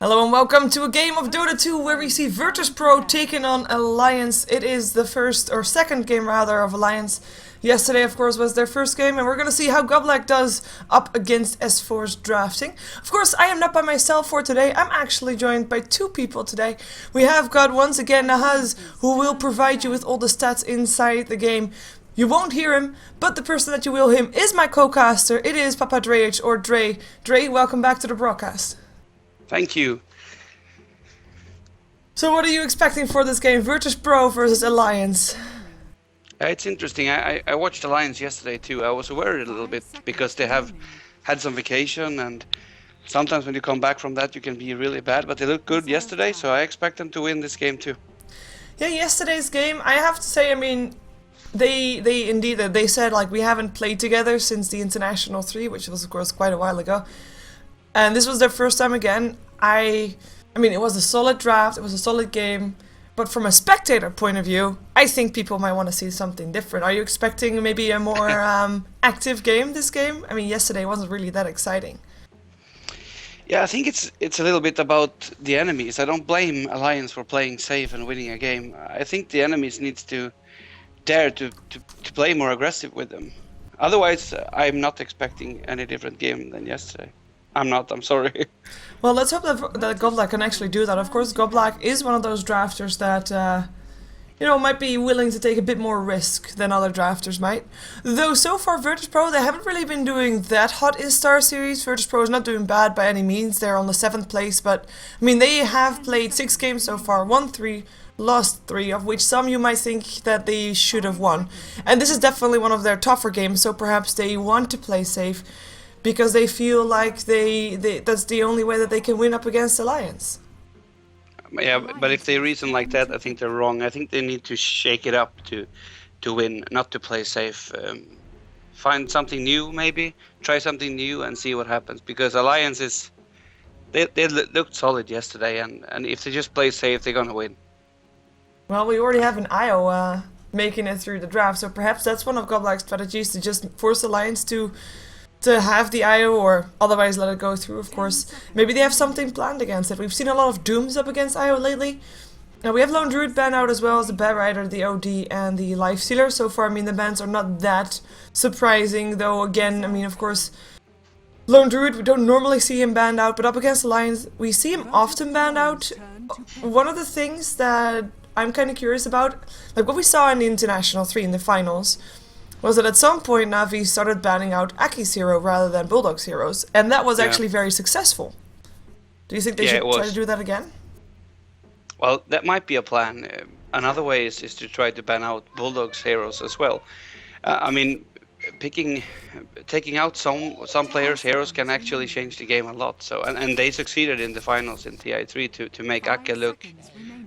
Hello and welcome to a game of Dota 2 where we see VirtusPro taking on Alliance. It is the first, or second game rather, of Alliance. Yesterday, of course, was their first game, and we're going to see how Goblak does up against S4's drafting. Of course, I am not by myself for today. I'm actually joined by two people today. We have got, once again, Nahaz, who will provide you with all the stats inside the game. You won't hear him, but the person that you will hear is my co-caster. It is Papa Dreyich, or Dre. Dre, welcome back to the broadcast. Thank you. So what are you expecting for this game? VirtusPro versus Alliance. It's interesting. I watched Alliance yesterday too. I was worried a little bit because they have had some vacation, and sometimes when you come back from that you can be really bad, but they looked good yesterday, so I expect them to win this game too. Yeah, yesterday's game, I have to say, I mean, they said like we haven't played together since the International 3, which was of course quite a while ago. And this was their first time again. I mean, it was a solid draft, it was a solid game, but from a spectator point of view, I think people might want to see something different. Are you expecting maybe a more active game this game? I mean, yesterday wasn't really that exciting. Yeah, I think it's a little bit about the enemies. I don't blame Alliance for playing safe and winning a game. I think the enemies needs to dare to play more aggressive with them. Otherwise, I'm not expecting any different game than yesterday. I'm sorry. Well, let's hope that Goblak can actually do that. Of course, Goblak is one of those drafters that, might be willing to take a bit more risk than other drafters might. Though so far, VirtusPro, they haven't really been doing that hot in StarSeries. VirtusPro is not doing bad by any means. They're on the 7th place, but, I mean, they have played 6 games so far, won 3, lost 3, of which some you might think that they should have won. And this is definitely one of their tougher games, so perhaps they want to play safe, because they feel like that's the only way that they can win up against Alliance. Yeah, but if they reason like that, I think they're wrong. I think they need to shake it up to win, not to play safe. Find something new, maybe try something new and see what happens. Because Alliance they looked solid yesterday, and if they just play safe, they're gonna win. Well, we already have an IO making it through the draft, so perhaps that's one of Goblak's strategies, to just force Alliance to have the IO, or otherwise let it go through, of course. Maybe they have something planned against it. We've seen a lot of Dooms up against IO lately. Now we have Lone Druid ban out, as well as the Bad Rider, the OD, and the Life Stealer. So far, I mean, the bans are not that surprising, though again, I mean, of course, Lone Druid, we don't normally see him banned out, but up against Alliance, we see him often banned out. One of the things that I'm kind of curious about, like what we saw in the International 3 in the finals, was that at some point Navi started banning out Aki's hero rather than Bulldog's heroes, and that was actually very successful. Do you think they should try to do that again? Well, that might be a plan. Another way is to try to ban out Bulldog's heroes as well. I mean, taking out some players' heroes can actually change the game a lot. So, and they succeeded in the finals in TI3 to make Aki look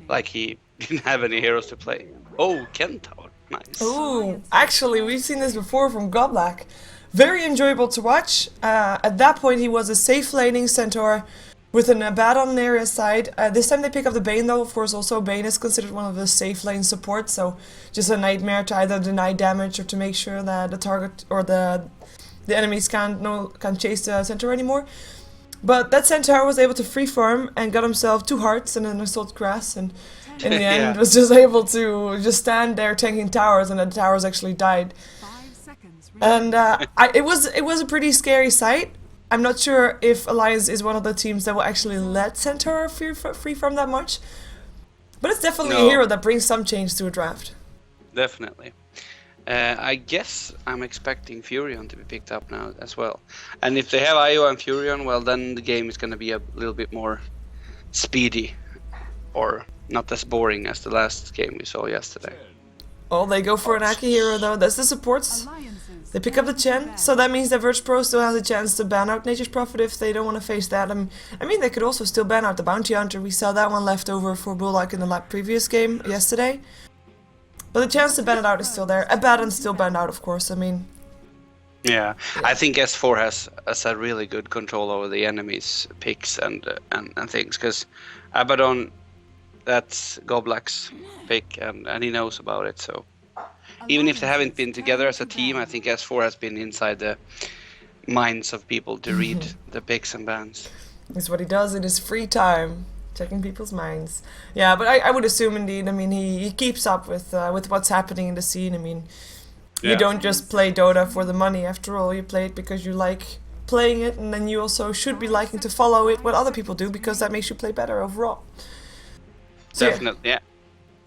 like he didn't have any heroes to play. Oh, Kentaur. Nice. Ooh, actually, we've seen this before from Goblak. Very enjoyable to watch. At that point, he was a safe laning centaur with an Abaddon near his side. This time they pick up the Bane, though. Of course, also Bane is considered one of the safe lane supports, so just a nightmare to either deny damage or to make sure that the target or the enemies can't chase the centaur anymore. But that centaur was able to free farm and got himself 2 hearts and an assault grass, and in the end was just able to just stand there tanking towers, and the towers actually died. And it was a pretty scary sight. I'm not sure if Alliance is one of the teams that will actually let Centaur free from that much, but it's definitely a hero that brings some change to a draft. Definitely. I guess I'm expecting Furion to be picked up now as well. And if they have IO and Furion, well, then the game is going to be a little bit more speedy, or not as boring as the last game we saw yesterday. Oh, they go for an Aki hero, though. That's the supports. They pick up the Chen, so that means that VirtusPro still has a chance to ban out Nature's Prophet if they don't want to face that. I mean, they could also still ban out the Bounty Hunter. We saw that one left over for Bulldog in the previous game yesterday. But the chance to ban it out is still there. Abaddon's still banned out, of course. I mean... Yeah, I think S4 has a really good control over the enemy's picks and things, because Abaddon, that's Goblak's pick, and he knows about it, so... Even if they haven't been together as a team, I think S4 has been inside the minds of people to read the picks and bans. It's what he does in his free time, checking people's minds. Yeah, but I would assume indeed. I mean, he keeps up with what's happening in the scene. I mean, you don't just play Dota for the money. After all, you play it because you like playing it, and then you also should be liking to follow it what other people do because that makes you play better overall. So, Definitely,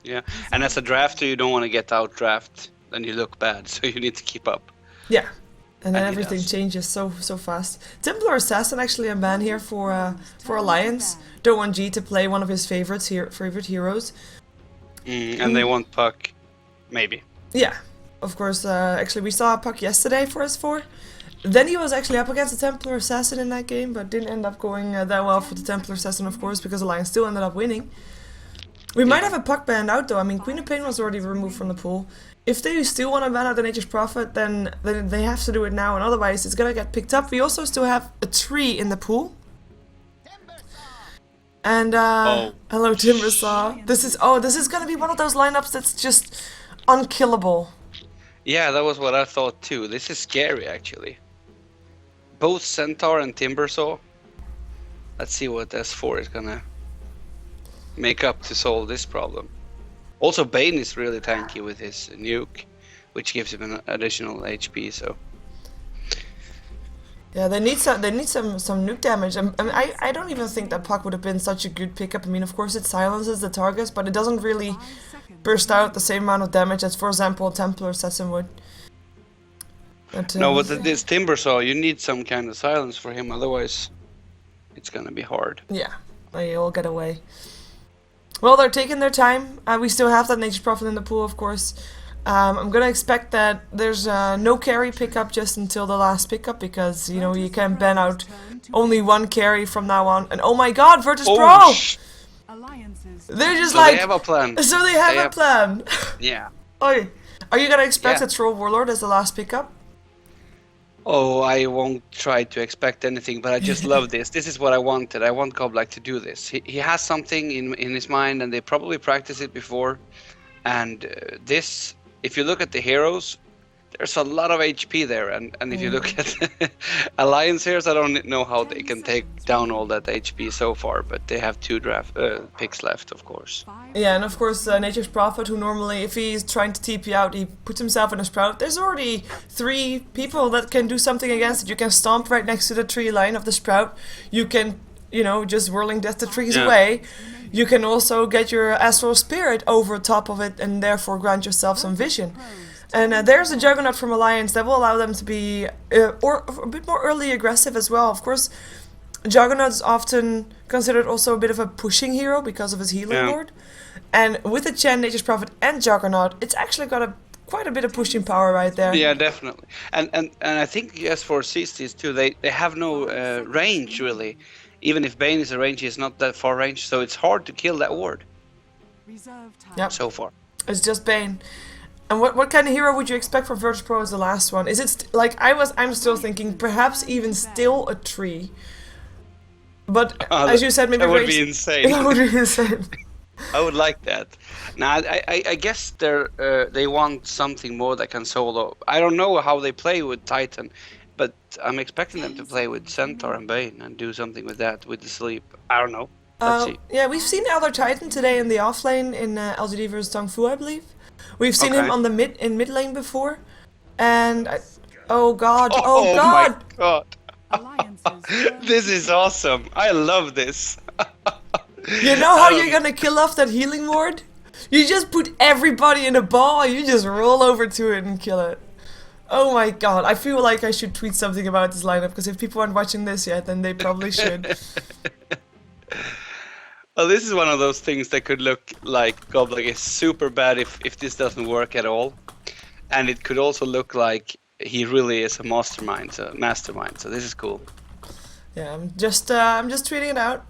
yeah. And as a drafter, you don't want to get out draft, then you look bad. So you need to keep up. Yeah. And then And he everything does. changes so fast. Templar Assassin actually a ban here for Alliance. Don't want G to play one of his favorite heroes. And they want Puck, maybe. Yeah, of course. Actually, we saw Puck yesterday for S4. Then he was actually up against the Templar Assassin in that game, but didn't end up going that well for the Templar Assassin, of course, because Alliance still ended up winning. We might have a Puck banned out though. I mean, Queen of Pain was already removed from the pool. If they still want to ban out the Nature's Prophet, then they have to do it now, and otherwise it's gonna get picked up. We also still have a tree in the pool. And hello Timbersaw. This is gonna be one of those lineups that's just unkillable. Yeah, that was what I thought too. This is scary, actually. Both Centaur and Timbersaw. Let's see what S4 is gonna make up to solve this problem. Also, Bane is really tanky with his nuke, which gives him an additional HP. So Yeah, they need some nuke damage. I mean, I don't even think that Puck would have been such a good pickup. I mean, of course it silences the targets, but it doesn't really burst out the same amount of damage as, for example, a Templar Assassin would. But, no, with this Timbersaw, you need some kind of silence for him. Otherwise, it's gonna be hard. Yeah, they all get away. Well, they're taking their time. We still have that Nature's Prophet in the pool, of course. I'm gonna expect that there's no carry pickup just until the last pickup because you can ban out only one carry from now on. And oh my God, VirtusPro! They're just So like they have a plan. So they have a plan. Yeah. Oi, are you gonna expect Yeah. a Troll Warlord as the last pickup? Oh, I won't try to expect anything, but I just love this. This is what I wanted. I want Goblak to do this. He has something in his mind, and they probably practiced it before. And this, if you look at the heroes, there's a lot of HP there. And if you look at Alliance heroes, I don't know how they can take down all that HP so far, but they have 2 draft picks left, of course. Yeah, and of course Nature's Prophet, who normally, if he's trying to TP out, he puts himself in a sprout. There's already 3 people that can do something against it. You can stomp right next to the tree line of the sprout. You can, just whirling death the trees away. You can also get your Astral Spirit over top of it and therefore grant yourself some vision. And there's a Juggernaut from Alliance that will allow them to be or a bit more early aggressive as well. Of course, Juggernaut is often considered also a bit of a pushing hero because of his healing board. And with the Chen, Nature's Prophet, and Juggernaut, it's actually got quite a bit of pushing power right there. Yeah, definitely. And I think S4 sees this too. They have no range really. Even if Bane is a range, he's not that far range, so it's hard to kill that ward. Yep. So far. It's just Bane. And what kind of hero would you expect for VirtusPro as the last one? Is it I'm still thinking perhaps even still a tree. But as you said, maybe that would range- be insane. That would be insane. I would like that. Now, I guess they want something more that can solo. I don't know how they play with Titan, but I'm expecting them to play with Centaur and Bane and do something with that, with the sleep. I don't know. Let's see. Yeah, we've seen Elder Titan today in the offlane in LGD vs Tong Fu, I believe. We've seen him on the mid lane before, and oh god, oh god! My god! This is awesome. I love this. You know how you're gonna kill off that healing ward? You just put everybody in a ball and you just roll over to it and kill it. Oh my god, I feel like I should tweet something about this lineup, because if people aren't watching this yet, then they probably should. Well, this is one of those things that could look like Goblak is super bad if this doesn't work at all. And it could also look like he really is a mastermind, so this is cool. Yeah, I'm just tweeting it out.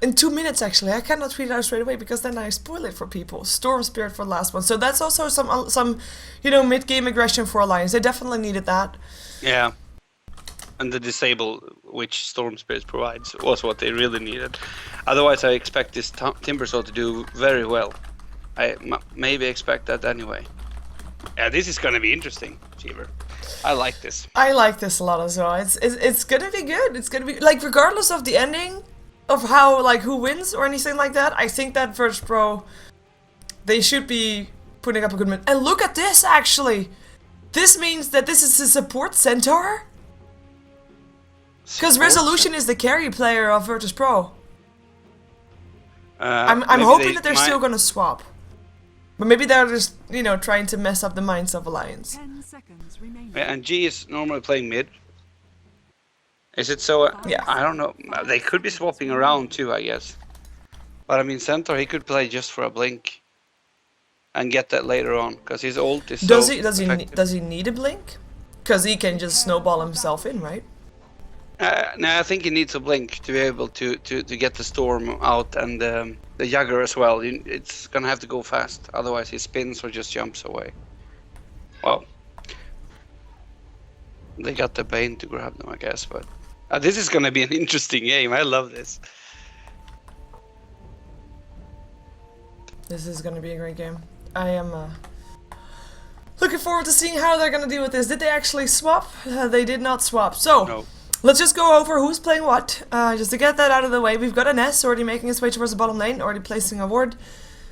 In 2 minutes actually. I cannot tweet it out straight away because then I spoil it for people. Storm Spirit for the last one. So that's also some mid-game aggression for Alliance. They definitely needed that. Yeah. And the disable which Storm Spirit provides was what they really needed. Otherwise, I expect this Timbersaw to do very well. I maybe expect that anyway. Yeah, this is gonna be interesting, Cheever. I like this. I like this a lot as well. It's gonna be good. It's gonna be like regardless of the ending, of how like who wins or anything like that. I think that VirtusPro, they should be putting up a good. And look at this actually. This means that this is a support centaur. Because Resolution is the carry player of VirtusPro. I'm hoping that they're still gonna swap. But maybe they're just, you know, trying to mess up the minds of Alliance. 10 seconds remaining. Yeah, and G is normally playing mid. Is it so? Yeah. I don't know. They could be swapping around too, I guess. But I mean, Centaur, he could play just for a blink. And get that later on, because his ult is Does so does he need a blink? Because he can just snowball himself in, right? No, I think he needs a blink to be able to get the storm out and the Jagger as well. It's gonna have to go fast, otherwise he spins or just jumps away. Well, they got the Bane to grab them, I guess, but this is gonna be an interesting game. I love this. This is gonna be a great game. I am looking forward to seeing how they're gonna deal with this. Did they actually swap? They did not swap. So. No. Let's just go over who's playing what, just to get that out of the way. We've got an S already making his way towards the bottom lane, already placing a ward,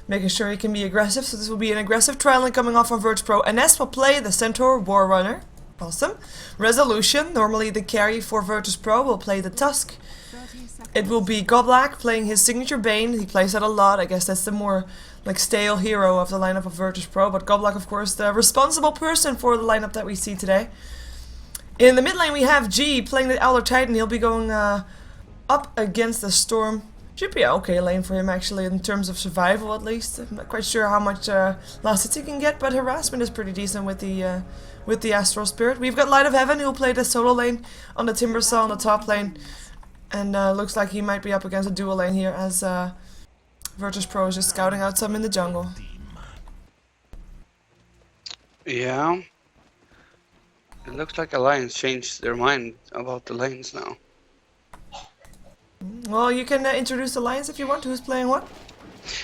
making sure he can be aggressive, so this will be an aggressive trial lane coming off from VirtusPro. An S will play the Centaur War Runner, awesome. Resolution, normally the carry for VirtusPro, will play the Tusk. It will be Godlack playing his signature Bane, he plays that a lot, I guess that's the more like stale hero of the lineup of VirtusPro, but Godlack of course the responsible person for the lineup that we see today. In the mid lane we have G playing the Elder Titan. He'll be going up against the Storm. Should be an okay lane for him actually in terms of survival at least. I'm not quite sure how much last hits he can get, but harassment is pretty decent with the Astral Spirit. We've got Light of Heaven who'll play the solo lane on the Timbersaw on the top lane. And looks like he might be up against a dual lane here as VirtusPro is just scouting out some in the jungle. Yeah. It looks like Alliance changed their mind about the lanes now. Well, you can introduce Alliance if you want. Who's playing what?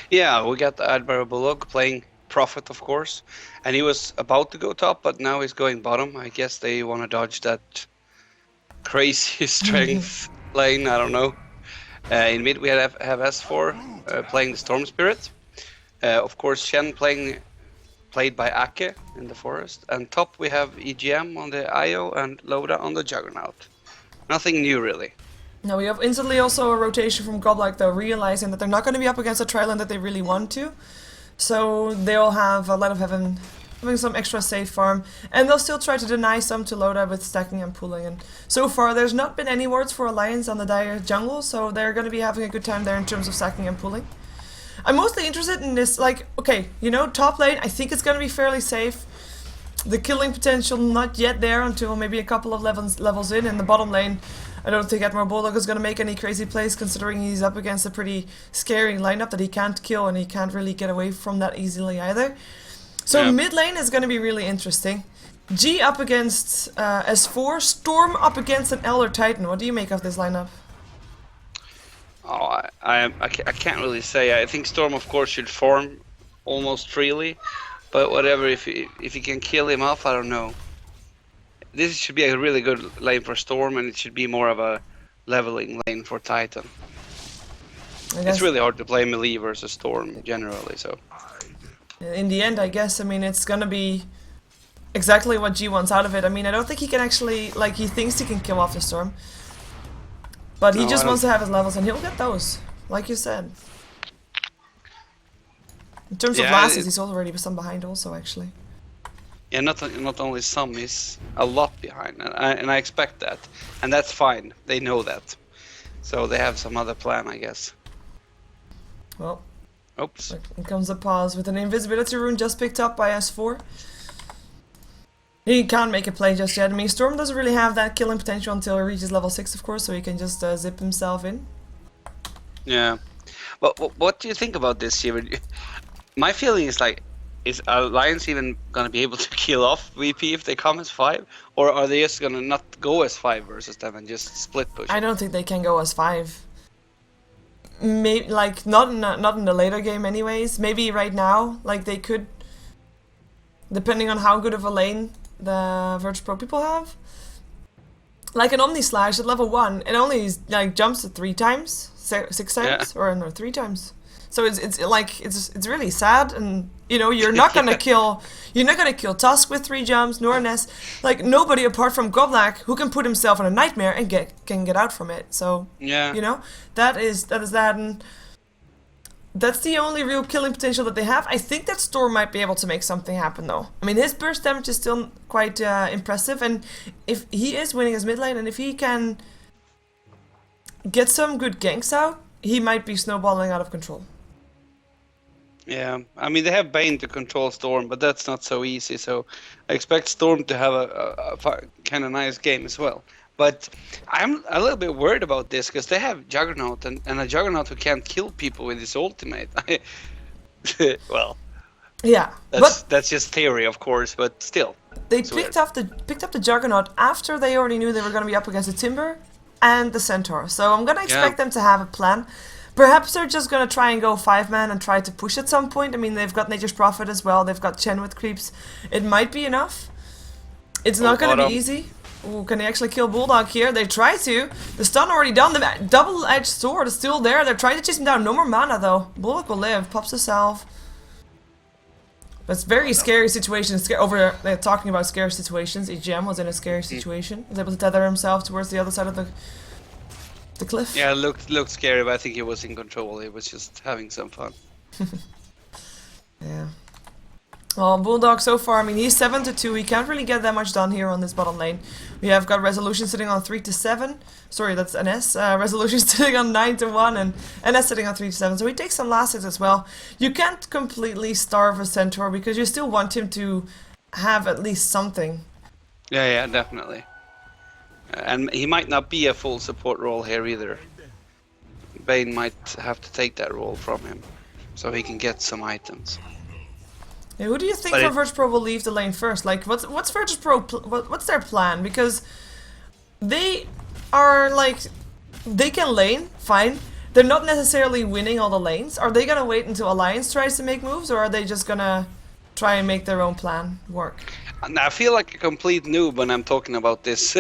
Yeah, we got Admiral Bullock playing Prophet, of course. And he was about to go top, but now he's going bottom. I guess they want to dodge that crazy strength lane, I don't know. In mid we have S4 playing the Storm Spirit. Of course, Shen played by Ake in the forest, and top we have EGM on the IO and Loda on the Juggernaut. Nothing new really. Now we have instantly also a rotation from Godlike though, realizing that they're not going to be up against a Trilane that they really want to. So they'll have a Light of Heaven having some extra safe farm, and they'll still try to deny some to Loda with stacking and pooling. And so far there's not been any wards for Alliance on the Dire jungle, so they're going to be having a good time there in terms of stacking and pooling. I'm mostly interested in this, like, okay, you know, top lane, I think it's going to be fairly safe. The killing potential not yet there until maybe a couple of levels in the bottom lane. I don't think Admiral Bullock is going to make any crazy plays considering he's up against a pretty scary lineup that he can't kill and he can't really get away from that easily either. So yeah. Mid lane is going to be really interesting. G up against S4, Storm up against an Elder Titan. What do you make of this lineup? Oh, I can't really say. I think Storm, of course, should farm almost freely, but whatever. If you can kill him off, I don't know. This should be a really good lane for Storm, and it should be more of a leveling lane for Titan. It's really hard to play melee versus Storm generally. So in the end, I guess, I mean, it's gonna be exactly what G wants out of it. I mean, I don't think he can actually, like, he thinks he can kill off the Storm. But he just wants to have his levels, and he'll get those, like you said. In terms of lasses, he's already some behind also, actually. Yeah, not only some, he's a lot behind, and I expect that. And that's fine, they know that. So they have some other plan, I guess. Well, oops. Here comes a pause with an invisibility rune just picked up by S4. He can't make a play just yet. I mean, Storm doesn't really have that killing potential until he reaches level 6, of course, so he can just zip himself in. Yeah. But what do you think about this here? My feeling is like, is Alliance even going to be able to kill off VP if they come as 5? Or are they just going to not go as 5 versus them and just split push? I don't think they can go as 5. Maybe, like, not in the later game anyways. Maybe right now, like, they could, depending on how good of a lane the VirtusPro people have. Like an Omni Slash at level 1, it only like jumps 3 times, 6 times, or no, 3 times. So it's really sad, and you know you're not gonna kill Tusk with 3 jumps, nor Ness. Like nobody apart from Goblak who can put himself in a nightmare and can get out from it. So Yeah. you know that is that, and that's the only real killing potential that they have. I think that Storm might be able to make something happen though. I mean his burst damage is still quite impressive, and if he is winning his mid lane and if he can get some good ganks out, he might be snowballing out of control. Yeah, I mean they have Bane to control Storm, but that's not so easy. So I expect Storm to have a kind of nice game as well. But I'm a little bit worried about this because they have Juggernaut and a Juggernaut who can't kill people with his ultimate. Well, Yeah, that's just theory, of course, but still. they picked up the Juggernaut after they already knew they were going to be up against the Timber and the Centaur. So I'm going to expect them to have a plan. Perhaps they're just going to try and go 5-man and try to push at some point. I mean, they've got Nature's Prophet as well. They've got Chen with creeps. It might be enough. It's not going to be easy. Ooh, can they actually kill Bulldog here? They try to. The stun already done. The double-edged sword is still there. They're trying to chase him down. No more mana, though. Bulldog will live. Pops the salve. But it's very scary situation. Over talking about scary situations, EGM was in a scary situation. Was able to tether himself towards the other side of the cliff. Yeah, it looked scary, but I think he was in control. He was just having some fun. Yeah. Well, Bulldog so far, I mean, he's 7-2. He can't really get that much done here on this bottom lane. We have got Resolution sitting on 3-7. Sorry, that's NS. Resolution sitting on 9-1, and NS sitting on 3-7. So he takes some last hits as well. You can't completely starve a Centaur because you still want him to have at least something. Yeah, definitely. And he might not be a full support role here either. Bane might have to take that role from him, so he can get some items. Yeah, who do you think for VirtusPro will leave the lane first? Like, what's VirtusPro? What's their plan? Because they are like, they can lane, fine. They're not necessarily winning all the lanes. Are they gonna wait until Alliance tries to make moves, or are they just gonna try and make their own plan work? I feel like a complete noob when I'm talking about this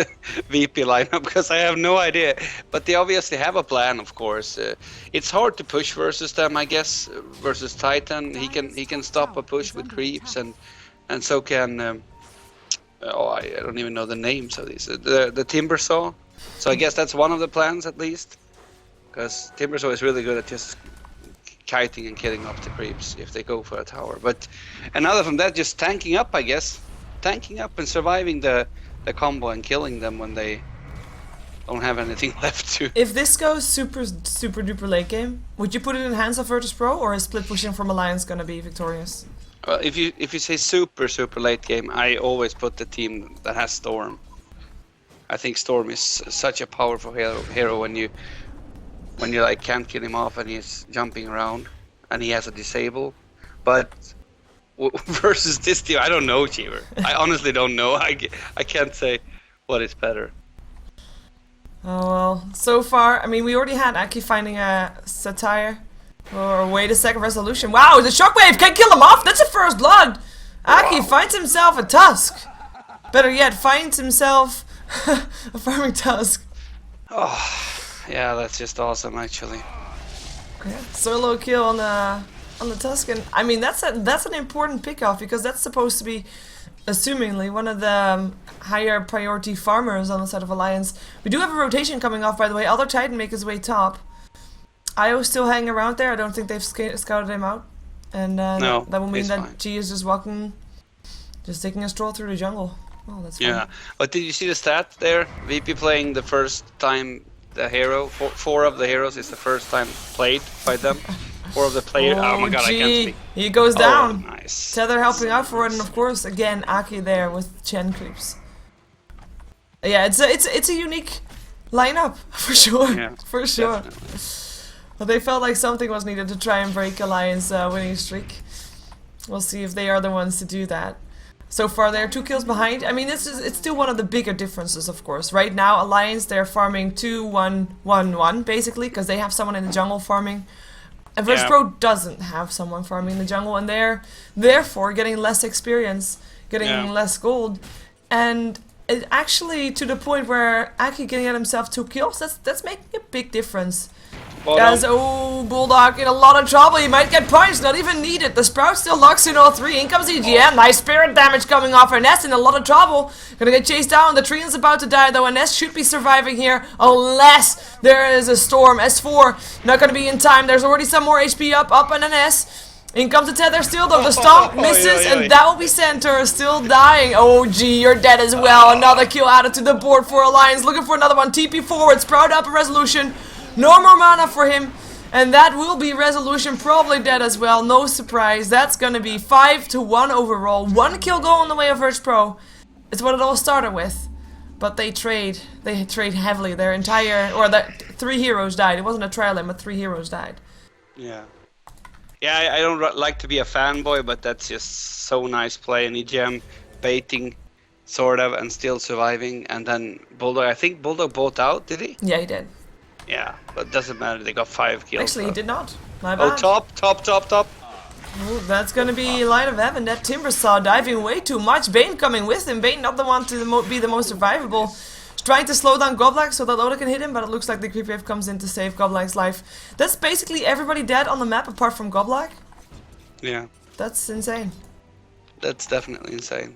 VP lineup because I have no idea. But they obviously have a plan, of course. It's hard to push versus them, I guess. Versus Titan, he can stop a push with creeps, and so can I don't even know the names of these. The Timbersaw. So I guess that's one of the plans at least, because Timbersaw is really good at just kiting and killing off the creeps if they go for a tower. But another from that, just tanking up, I guess. Tanking up and surviving the combo and killing them when they don't have anything left to. If this goes super duper late game, would you put it in hands of VirtusPro, or is split pushing from Alliance gonna be victorious? If you say super late game, I always put the team that has Storm. I think Storm is such a powerful hero when you like can't kill him off and he's jumping around and he has a disable. But versus this team, I don't know, Cheever. I honestly don't know. I can't say what is better. Oh well, so far, I mean, we already had Aki finding a Satire. Or wait a second, Resolution. Wow, the Shockwave can't kill him off! That's a first blood! Aki finds himself a Tusk! Better yet, finds himself a farming Tusk. Oh, yeah, that's just awesome, actually. Yeah, solo kill on the Tusk, and I mean that's an important pickoff because that's supposed to be, assumingly, one of the higher priority farmers on the side of Alliance. We do have a rotation coming off, by the way. Other Titan make his way top. Io still hanging around there. I don't think they've scouted him out, and no, that will mean that fine. G is just taking a stroll through the jungle. Oh, that's fine. Yeah, but did you see the stat there? VP playing the first time the hero. Four of the heroes is the first time played by them. 4 of the players. Oh my god, G. I can't speak. He goes down. Oh, nice. Tether helping out for it, and of course, again, Aki there with Chen creeps. Yeah, it's a unique lineup for sure. Yeah, for sure. Definitely. But they felt like something was needed to try and break Alliance winning streak. We'll see if they are the ones to do that. So far, they're 2 kills behind. I mean, it's still one of the bigger differences, of course. Right now, Alliance, they're farming 2-1-1-1, basically, because they have someone in the jungle farming. And VirtusPro doesn't have someone farming in the jungle, and they're therefore getting less experience, getting less gold, and it actually to the point where Aki can get himself 2 kills. That's making a big difference. Guys, oh, Bulldog in a lot of trouble. He might get punched, not even needed. The Sprout still locks in all 3. In comes EGM. Nice spirit damage coming off her. Nest in a lot of trouble. Gonna get chased down. The Treant's about to die though. And Nest should be surviving here unless there is a storm. S4 not gonna be in time. There's already some more HP up and an S. In comes the Tether still though. The stomp misses and that will be Center still dying. Oh gee, you're dead as well. Another kill added to the board for Alliance. Looking for another one. TP forward. Sprout up a resolution. No more mana for him, and that will be Resolution probably dead as well, no surprise. That's gonna be 5-1 overall. 1 kill goal on the way of VirtusPro. It's what it all started with. But they trade heavily. Their entire, or the 3 heroes died. It wasn't a trial limit, 3 heroes died. Yeah. Yeah, I don't like to be a fanboy, but that's just so nice play. And EGM baiting, sort of, and still surviving. And then Bulldog, I think Bulldog bought out, did he? Yeah, he did. Yeah, but it doesn't matter, they got 5 kills. Actually, he did not. My bad. Oh, top. Ooh, that's gonna be Light of Heaven. That Timbersaw diving way too much. Bane coming with him. Bane not the one to be the most survivable. He's trying to slow down Goblack so that Oda can hit him, but it looks like the creep wave comes in to save Goblack's life. That's basically everybody dead on the map apart from Goblack. Yeah. That's insane. That's definitely insane.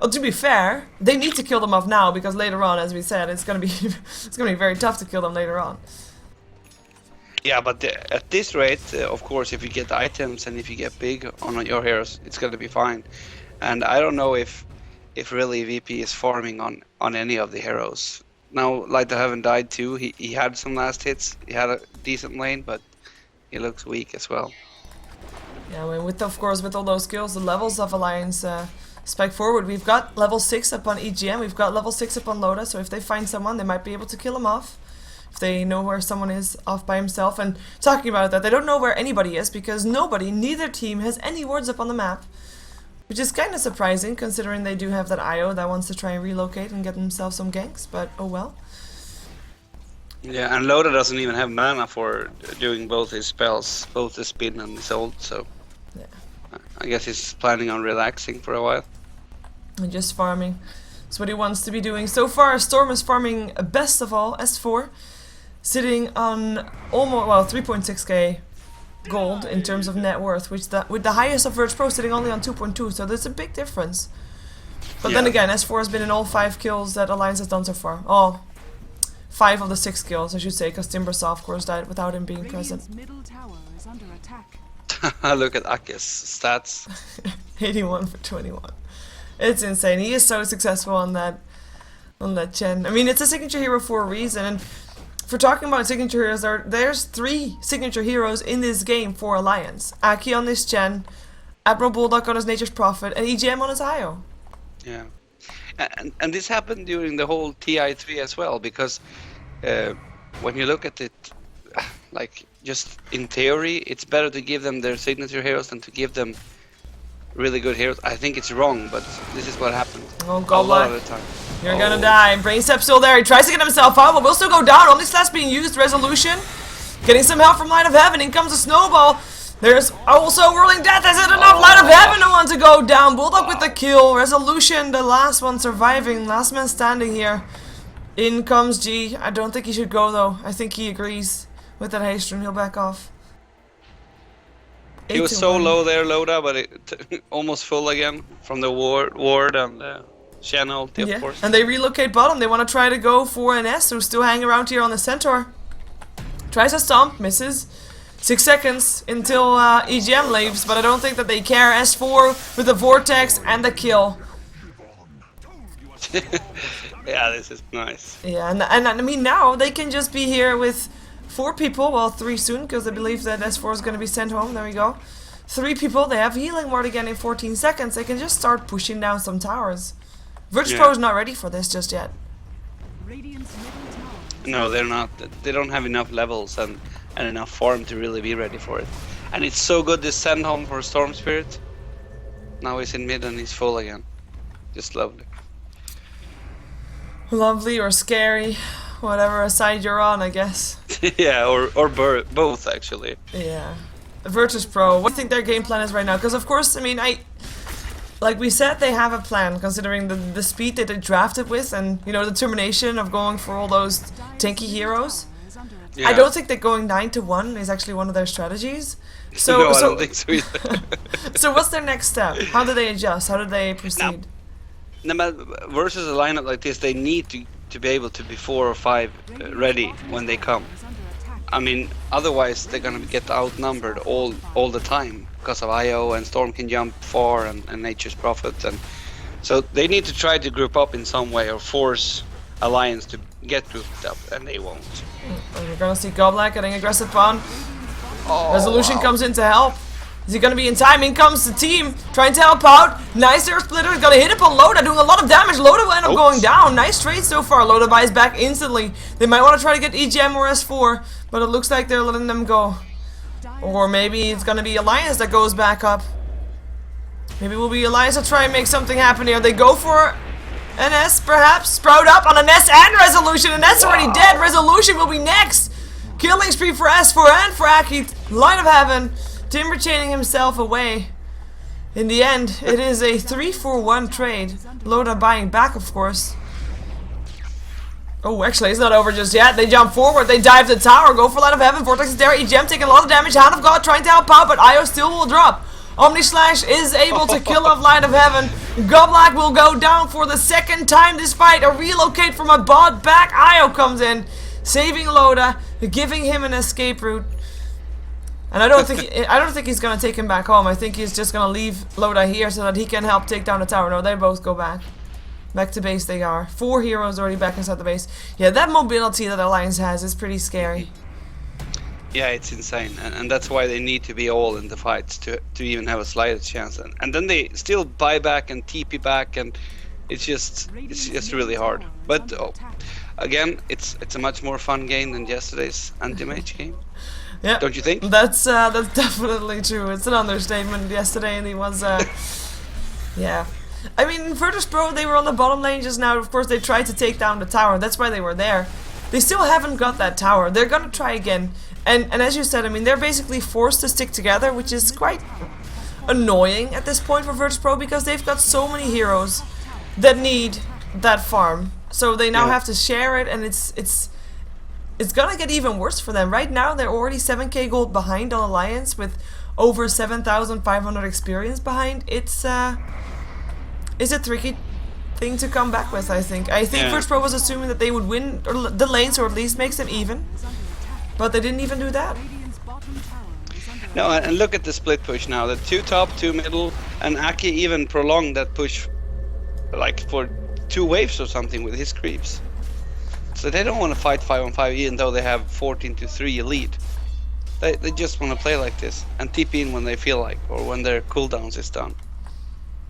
Well, to be fair, they need to kill them off now because later on, as we said, it's gonna be very tough to kill them later on. Yeah, but at this rate, of course, if you get items and if you get big on your heroes, it's gonna be fine. And I don't know if really VP is farming on any of the heroes. Now, Light of Heaven died too. He had some last hits. He had a decent lane, but he looks weak as well. Yeah, I mean, of course, with all those kills, the levels of Alliance. Spike forward. We've got level 6 up on EGM, we've got level 6 up on Loda, so if they find someone, they might be able to kill him off. If they know where someone is off by himself. And talking about that, they don't know where anybody is because neither team has any wards up on the map. Which is kind of surprising considering they do have that IO that wants to try and relocate and get themselves some ganks, but oh well. Yeah, and Loda doesn't even have mana for doing both his spells, both the spin and his ult, so yeah. I guess he's planning on relaxing for a while. And just farming. That's what he wants to be doing. So far, Storm is farming best of all, S4, sitting on almost, well, 3.6k gold in terms of net worth, which with the highest of VirtusPro sitting only on 2.2, so there's a big difference. But then again, S4 has been in all 5 kills that Alliance has done so far. Oh, 5 of the 6 kills, I should say, because Timbersaw, of course, died without him being present. Middle tower is under attack. Look at Aki's stats. 81 for 21. It's insane. He is so successful on that Chen. I mean, it's a signature hero for a reason. And for talking about signature heroes, there's 3 signature heroes in this game for Alliance. Aki on this Chen, Admiral Bulldog on his Nature's Prophet, and EGM on his IO. Yeah. And this happened during the whole TI3 as well, because when you look at it, like, just in theory, it's better to give them their signature heroes than to give them really good heroes. I think it's wrong, but this is what happened a lot of the time. You're gonna die. Brainstep's still there. He tries to get himself out, but will still go down. Only slash being used. Resolution. Getting some help from Light of Heaven. In comes a snowball. There's also Whirling Death. Is it enough? Light of Heaven, no one to go down. Bulldog with the kill. Resolution, the last one surviving. Last man standing here. In comes G. I don't think he should go, though. I think he agrees with that haste rune. He'll back off. He was so low there, Loda, but it almost full again from the ward and the channel, of course. And they relocate bottom. They want to try to go for an S, who's still hanging around here on the centaur. Tries a stomp, misses. 6 seconds until EGM leaves, but I don't think that they care. S4 with the vortex and the kill. Yeah, this is nice. Yeah, and I mean now they can just be here with 4 people, well 3 soon, because I believe that S4 is going to be sent home. There we go. 3 people, they have healing ward again in 14 seconds. They can just start pushing down some towers. VirtusPro is not ready for this just yet. No, they're not. They don't have enough levels and enough farm to really be ready for it. And it's so good to send home for Storm Spirit. Now he's in mid and he's full again. Just lovely. Lovely or scary. Whatever side you're on, I guess. Yeah, or both actually. Yeah. VirtusPro, what do you think their game plan is right now? Because of course, I mean, like we said, they have a plan considering the speed that they drafted with, and you know the determination of going for all those tanky heroes. Yeah. I don't think that going 9-1 is actually one of their strategies. So, no, I so, don't think so either. so what's their next step? How do they adjust? How do they proceed? No, but versus a lineup like this, they need to be able to be 4 or 5 ready when they come. I mean, otherwise they're gonna get outnumbered all the time because of IO, and Storm can jump far, and Nature's Prophet, and so they need to try to group up in some way or force Alliance to get grouped up, and they won't. And we're gonna see Goblak getting aggressive on. Oh, Resolution wow. comes in to help. Is he gonna be in time? In comes the team, trying to help out. Nice air splitter, is gonna hit upon Loda, doing a lot of damage. Loda will end up going down. Nice trade so far. Loda buys back instantly. They might want to try to get EGM or S4, but it looks like they're letting them go. Or maybe it's gonna be Alliance that goes back up. Maybe it will be Alliance to try and make something happen here. They go for an S, perhaps. Sprout up on an S and Resolution, and that's already dead. Resolution will be next. Killing spree for S4 and for Aki. Line of Heaven. Timber chaining himself away. In the end, it is a 3-for-1 trade. Loda buying back, of course. Oh, actually, it's not over just yet. They jump forward, they dive the tower, go for Line of Heaven. Vortex is there, EGM taking a lot of damage. Hand of God trying to help out, but Io still will drop. Omni Slash is able to kill off Line of Heaven. Goblak will go down for the second time despite a relocate from a bot back. Io comes in, saving Loda, giving him an escape route. And I don't think he's gonna take him back home. I think he's just gonna leave Loda here so that he can help take down the tower. No, they both go back. Back to base they are. 4 heroes already back inside the base. Yeah, that mobility that Alliance has is pretty scary. Yeah, it's insane, and that's why they need to be all in the fights to even have a slightest chance. And then they still buy back and TP back, and it's just really hard. But again, it's a much more fun game than yesterday's anti-mage game. Yeah, don't you think? That's definitely true. It's an understatement. Yesterday, and he was yeah. I mean, VirtusPro, they were on the bottom lane just now. Of course, they tried to take down the tower. That's why they were there. They still haven't got that tower. They're gonna try again. And as you said, I mean, they're basically forced to stick together, which is quite annoying at this point for VirtusPro because they've got so many heroes that need that farm. So they now have to share it, and it's gonna get even worse for them. Right now, they're already 7k gold behind on Alliance with over 7,500 experience behind. It's a tricky thing to come back with, I think. I think VirtusPro was assuming that they would win the lanes, or at least makes them even. But they didn't even do that. No, and look at the split push now. The 2 top, 2 middle, and Aki even prolonged that push like for 2 waves or something with his creeps. So they don't want to fight 5-on-5 even though they have 14-3 lead. They just want to play like this and TP in when they feel like, or when their cooldowns is done.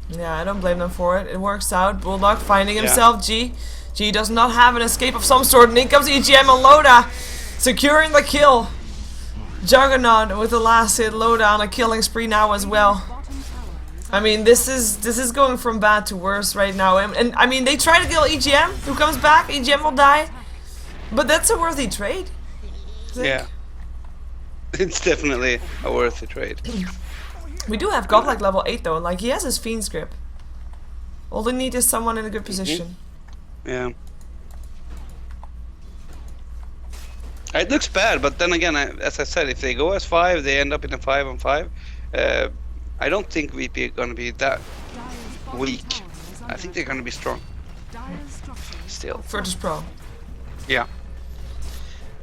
Yeah, I don't blame them for it. It works out. Bulldog finding himself G. G does not have an escape of some sort, and in comes EGM and Loda, securing the kill. Juggernaut with the last hit. Loda on a killing spree now as well. I mean, this is going from bad to worse right now. And I mean, they try to kill EGM, who comes back. EGM will die, but that's a worthy trade. Yeah, it's definitely a worthy trade. We do have Goblak level 8 though. Like, he has his Fiend's Grip. All they need is someone in a good position. Yeah. It looks bad, but then again, as I said, if they go as 5, they end up in a 5-on-5. I don't think VP are going to be that weak. I think they're going to be strong. Still. VirtusPro. Yeah.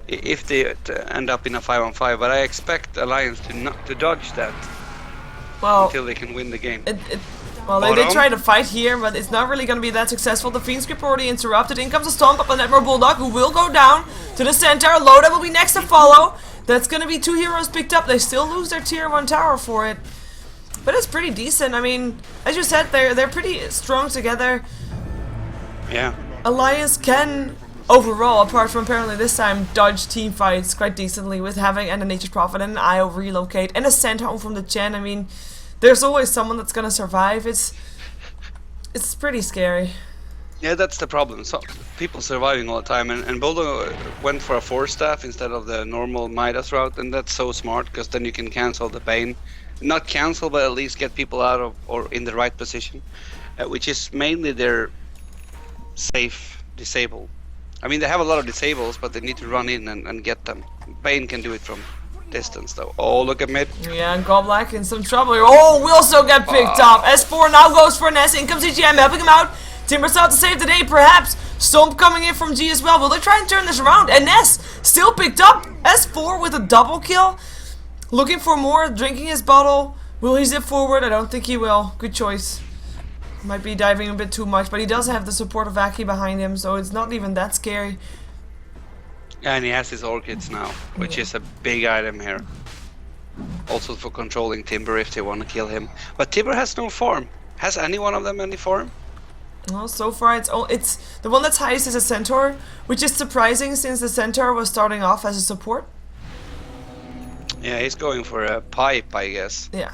If they end up in a 5-on-5, but I expect Alliance to dodge that until they can win the game. Well, they try to fight here, but it's not really going to be that successful. The Fiend's Grip already interrupted. In comes a Stomp up on Netmore Bulldog, who will go down to the center. Loda will be next to follow. That's going to be 2 heroes picked up. They still lose their tier 1 tower for it. But it's pretty decent. I mean, as you said, they're pretty strong together. Yeah. Alliance can, overall, apart from apparently this time, dodge team fights quite decently with having a Nature's Prophet and an IO relocate and a send home from the Chen. I mean, there's always someone that's gonna survive. It's pretty scary. Yeah, that's the problem. So people surviving all the time, and Bulldog went for a 4-staff instead of the normal Midas route, and that's so smart because then you can cancel the Bane, not cancel, but at least get people out of or in the right position, which is mainly their safe disable. I mean, they have a lot of disables, but they need to run in and get them. Bane can do it from distance though. Oh, look at mid. Yeah, and Goblak in some trouble here. Oh, will also get picked up. S4 now goes for an S. In comes EGM helping him out. Timber's out to save the day, perhaps. Stomp coming in from G as well. Will they try and turn this around? And S still picked up. S4 with a double kill. Looking for more, drinking his bottle. Will he zip forward? I don't think he will. Good choice. Might be diving a bit too much, but he does have the support of Aki behind him, so it's not even that scary. And he has his orchids now, which is a big item here. Also for controlling Timber if they want to kill him. But Timber has no farm. Has any one of them any farm? Well, so far it's the one that's highest is a Centaur, which is surprising since the Centaur was starting off as a support. Yeah, he's going for a pipe, I guess. Yeah.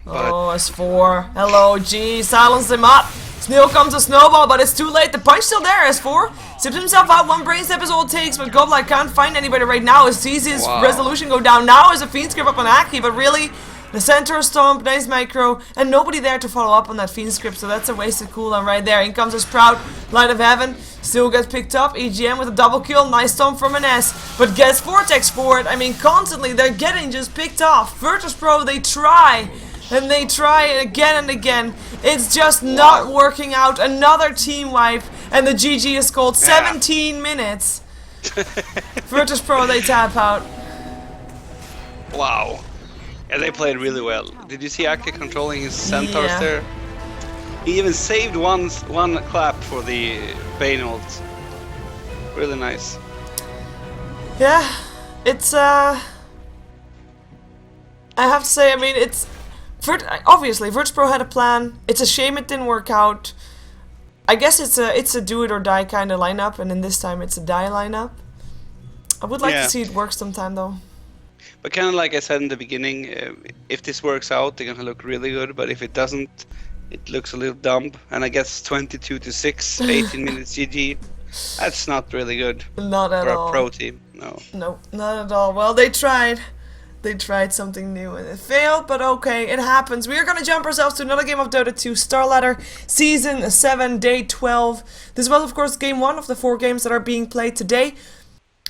But Oh, S4. Hello, G. Silence him up. Snail comes a snowball, but it's too late. The punch still there, S4. Sips himself out. One brain step is all it takes, but Goblak can't find anybody right now. He sees his resolution go down. Now is a Fiend Script up on Aki, but really, the Centaur Stomp, nice micro, and nobody there to follow up on that Fiend Script, so that's a wasted cooldown right there. In comes a Sprout. Light of Heaven. Still gets picked up. EGM with a double kill. Nice stomp from an S, but gets Vortex for it. I mean, constantly, they're getting just picked off. VirtusPro, they try. And they try it again and again. It's just not working out. Another team wipe. And the GG is called 17 minutes. VirtusPro, they tap out. wow. Yeah, they played really well. Did you see Aki controlling his centaurs Yeah. there? He even saved one clap for the Bane ult. Really nice. Yeah. It's, I have to say, I mean, it's... Obviously, VirtusPro had a plan. It's a shame it didn't work out. I guess it's a do it or die kind of lineup, and in this time it's a die lineup. I would like to see it work sometime though. But kind of like I said in the beginning, if this works out, they're gonna look really good. But if it doesn't, it looks a little dumb. And I guess 22-6, 18 minutes GG. That's not really good Not at for all. a pro team. No. No, not at all. Well, they tried. They tried something new and it failed, but okay, it happens. We are going to jump ourselves to another game of Dota 2 Star Ladder Season 7, Day 12. This was, of course, Game 1 of the 4 games that are being played today.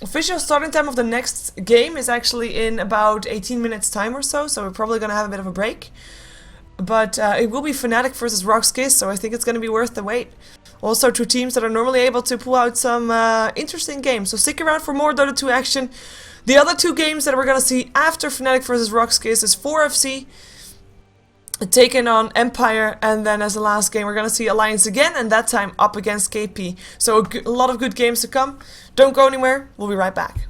Official starting time of the next game is actually in about 18 minutes time or so we're probably going to have a bit of a break. But it will be Fnatic versus Rockskiss, so I think it's going to be worth the wait. Also, two teams that are normally able to pull out some interesting games, so stick around for more Dota 2 action. The other two games that we're going to see after Fnatic vs Rockskiss is 4FC taking on Empire, and then as the last game we're going to see Alliance again, and that time up against KP. So a lot of good games to come. Don't go anywhere, we'll be right back.